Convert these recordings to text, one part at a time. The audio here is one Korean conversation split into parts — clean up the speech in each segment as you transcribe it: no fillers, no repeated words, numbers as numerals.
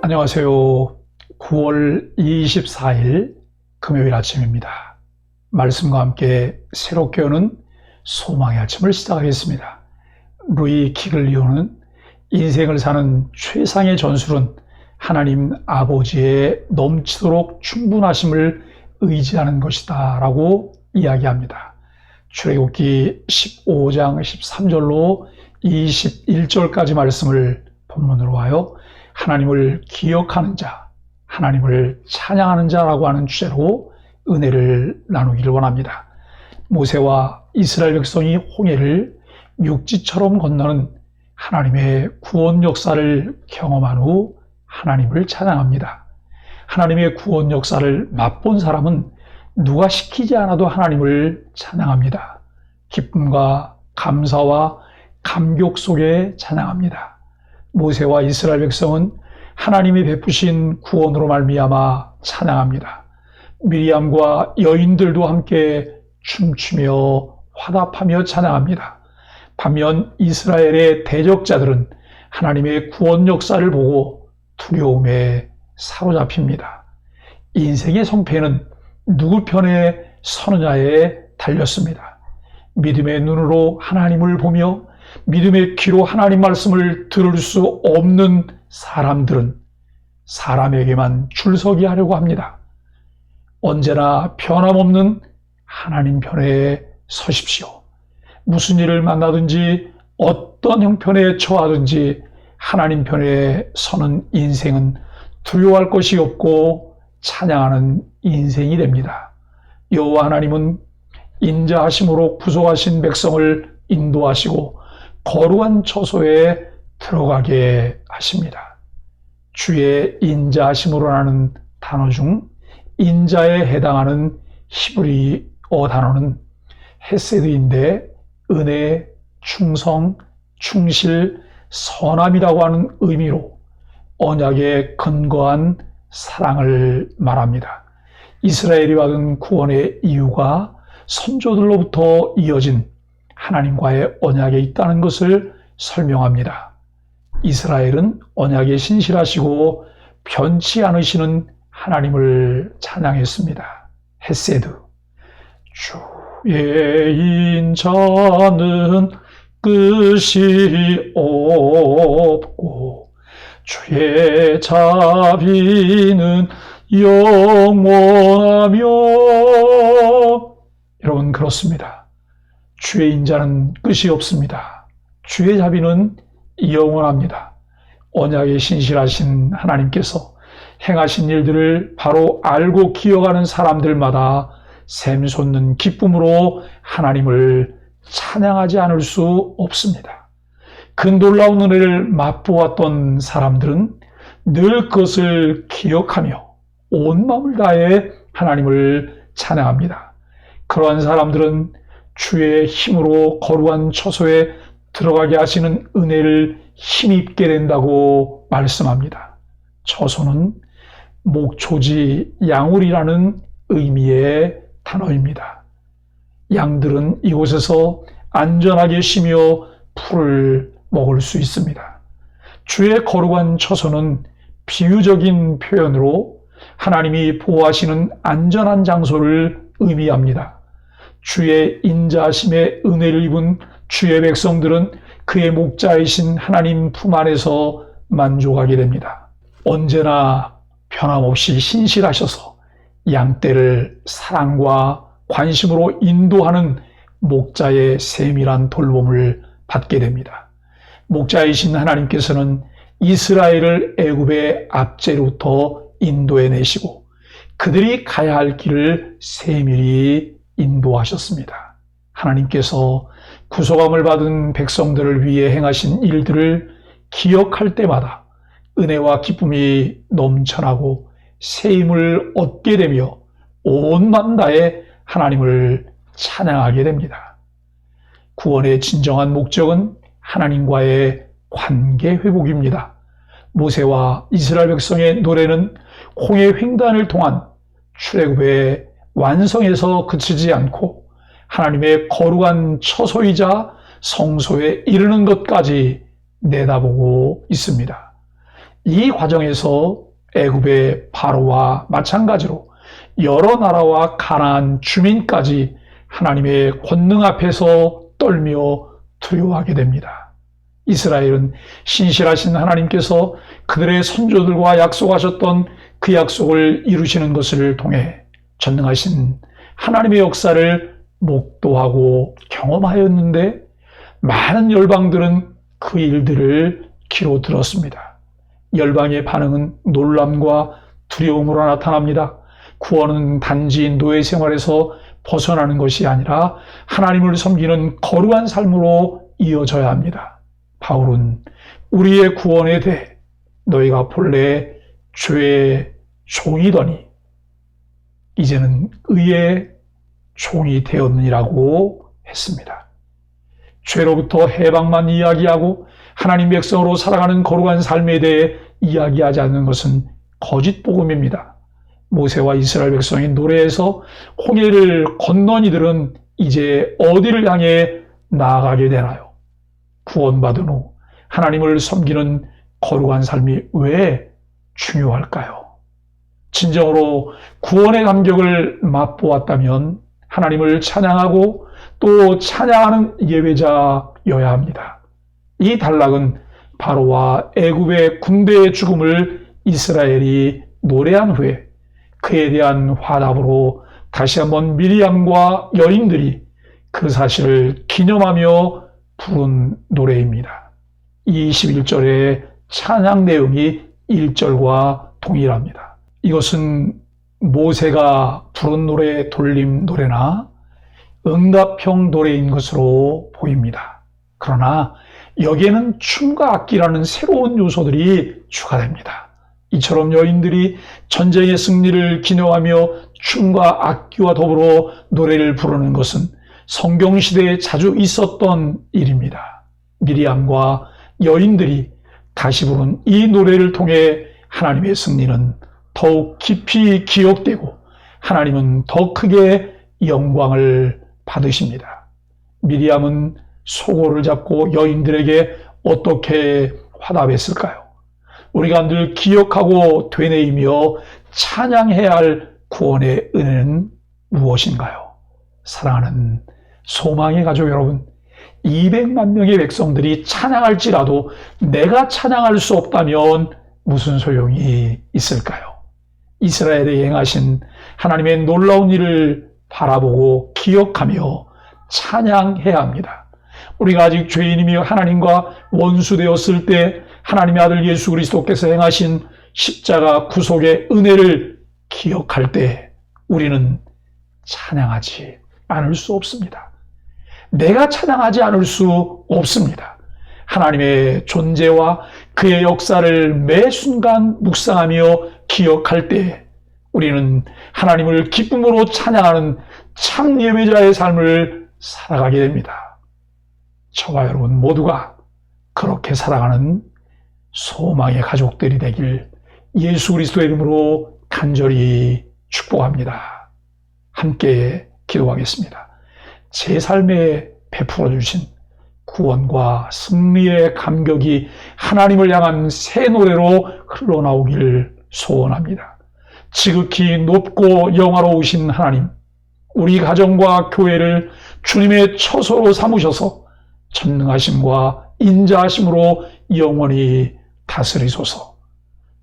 안녕하세요. 9월 24일 금요일 아침입니다. 말씀과 함께 새롭게 오는 소망의 아침을 시작하겠습니다. 루이 키글리오는 인생을 사는 최상의 전술은 하나님 아버지의 넘치도록 충분하심을 의지하는 것이다 라고 이야기합니다. 출애굽기 15장 13절로 21절까지 말씀을 본문으로 하여 하나님을 기억하는 자, 하나님을 찬양하는 자라고 하는 주제로 은혜를 나누기를 원합니다. 모세와 이스라엘 백성이 홍해를 육지처럼 건너는 하나님의 구원 역사를 경험한 후 하나님을 찬양합니다. 하나님의 구원 역사를 맛본 사람은 누가 시키지 않아도 하나님을 찬양합니다. 기쁨과 감사와 감격 속에 찬양합니다. 모세와 이스라엘 백성은 하나님이 베푸신 구원으로 말미암아 찬양합니다. 미리암과 여인들도 함께 춤추며 화답하며 찬양합니다. 반면 이스라엘의 대적자들은 하나님의 구원 역사를 보고 두려움에 사로잡힙니다. 인생의 성패는 누구 편에 서느냐에 달렸습니다. 믿음의 눈으로 하나님을 보며 믿음의 귀로 하나님 말씀을 들을 수 없는 사람들은 사람에게만 줄서기 하려고 합니다. 언제나 변함없는 하나님 편에 서십시오. 무슨 일을 만나든지 어떤 형편에 처하든지 하나님 편에 서는 인생은 두려워할 것이 없고 찬양하는 인생이 됩니다. 여호와 하나님은 인자하심으로 구속하신 백성을 인도하시고 거룩한 처소에 들어가게 하십니다. 주의 인자하심으로라는 단어 중 인자에 해당하는 히브리어 단어는 헤세드인데 은혜, 충성, 충실, 선함이라고 하는 의미로 언약에 근거한 사랑을 말합니다. 이스라엘이 받은 구원의 이유가 선조들로부터 이어진 하나님과의 언약에 있다는 것을 설명합니다. 이스라엘은 언약에 신실하시고 변치 않으시는 하나님을 찬양했습니다. 헤세드. 주의 인자는 끝이 없고 주의 자비는 영원하며. 여러분, 그렇습니다. 주의 인자는 끝이 없습니다. 주의 자비는 영원합니다. 언약에 신실하신 하나님께서 행하신 일들을 바로 알고 기억하는 사람들마다 샘솟는 기쁨으로 하나님을 찬양하지 않을 수 없습니다. 그 놀라운 은혜를 맛보았던 사람들은 늘 그것을 기억하며 온 마음을 다해 하나님을 찬양합니다. 그러한 사람들은 주의 힘으로 거룩한 처소에 들어가게 하시는 은혜를 힘입게 된다고 말씀합니다. 처소는 목초지 양울이라는 의미의 단어입니다. 양들은 이곳에서 안전하게 쉬며 풀을 먹을 수 있습니다. 주의 거룩한 처소는 비유적인 표현으로 하나님이 보호하시는 안전한 장소를 의미합니다. 주의 인자하심의 은혜를 입은 주의 백성들은 그의 목자이신 하나님 품 안에서 만족하게 됩니다. 언제나 변함없이 신실하셔서 양떼를 사랑과 관심으로 인도하는 목자의 세밀한 돌봄을 받게 됩니다. 목자이신 하나님께서는 이스라엘을 애굽의 압제로부터 인도해내시고 그들이 가야 할 길을 세밀히 인도하셨습니다. 하나님께서 구속함을 받은 백성들을 위해 행하신 일들을 기억할 때마다 은혜와 기쁨이 넘쳐나고 새 힘을 얻게 되며 온 마음 다해 하나님을 찬양하게 됩니다. 구원의 진정한 목적은 하나님과의 관계 회복입니다. 모세와 이스라엘 백성의 노래는 홍해 횡단을 통한 출애굽의 완성에서 그치지 않고 하나님의 거룩한 처소이자 성소에 이르는 것까지 내다보고 있습니다. 이 과정에서 애굽의 바로와 마찬가지로 여러 나라와 가나안 주민까지 하나님의 권능 앞에서 떨며 두려워하게 됩니다. 이스라엘은 신실하신 하나님께서 그들의 선조들과 약속하셨던 그 약속을 이루시는 것을 통해 전능하신 하나님의 역사를 목도하고 경험하였는데, 많은 열방들은 그 일들을 귀로 들었습니다. 열방의 반응은 놀람과 두려움으로 나타납니다. 구원은 단지 노예 생활에서 벗어나는 것이 아니라 하나님을 섬기는 거룩한 삶으로 이어져야 합니다. 바울은 우리의 구원에 대해 너희가 본래 죄의 종이더니 이제는 의의 종이 되었느니라고 했습니다. 죄로부터 해방만 이야기하고 하나님 백성으로 살아가는 거룩한 삶에 대해 이야기하지 않는 것은 거짓 복음입니다. 모세와 이스라엘 백성이 노래에서 홍해를 건넌 이들은 이제 어디를 향해 나아가게 되나요? 구원받은 후 하나님을 섬기는 거룩한 삶이 왜 중요할까요? 진정으로 구원의 감격을 맛보았다면 하나님을 찬양하고 또 찬양하는 예배자여야 합니다. 이 단락은 바로와 애굽의 군대의 죽음을 이스라엘이 노래한 후에 그에 대한 화답으로 다시 한번 미리암과 여인들이 그 사실을 기념하며 부른 노래입니다. 21절의 찬양 내용이 1절과 동일합니다. 이것은 모세가 부른 노래 돌림 노래나 응답형 노래인 것으로 보입니다. 그러나 여기에는 춤과 악기라는 새로운 요소들이 추가됩니다. 이처럼 여인들이 전쟁의 승리를 기념하며 춤과 악기와 더불어 노래를 부르는 것은 성경시대에 자주 있었던 일입니다. 미리암과 여인들이 다시 부른 이 노래를 통해 하나님의 승리는 더욱 깊이 기억되고 하나님은 더 크게 영광을 받으십니다. 미리암은 소고를 잡고 여인들에게 어떻게 화답했을까요? 우리가 늘 기억하고 되뇌이며 찬양해야 할 구원의 은혜는 무엇인가요? 사랑하는 소망의 가족 여러분, 200만 명의 백성들이 찬양할지라도 내가 찬양할 수 없다면 무슨 소용이 있을까요? 이스라엘에 행하신 하나님의 놀라운 일을 바라보고 기억하며 찬양해야 합니다. 우리가 아직 죄인이며 하나님과 원수되었을 때 하나님의 아들 예수 그리스도께서 행하신 십자가 구속의 은혜를 기억할 때 우리는 찬양하지 않을 수 없습니다. 내가 찬양하지 않을 수 없습니다. 하나님의 존재와 그의 역사를 매 순간 묵상하며 기억할 때 우리는 하나님을 기쁨으로 찬양하는 참 예배자의 삶을 살아가게 됩니다. 저와 여러분 모두가 그렇게 살아가는 소망의 가족들이 되길 예수 그리스도의 이름으로 간절히 축복합니다. 함께 기도하겠습니다. 제 삶에 베풀어 주신 구원과 승리의 감격이 하나님을 향한 새 노래로 흘러나오길 소원합니다. 지극히 높고 영화로우신 하나님, 우리 가정과 교회를 주님의 처소로 삼으셔서 전능하심과 인자하심으로 영원히 다스리소서.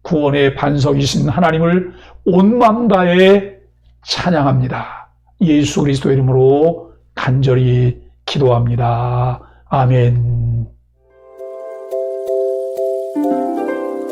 구원의 반석이신 하나님을 온 마음 다해 찬양합니다. 예수 그리스도의 이름으로 간절히 기도합니다. 아멘.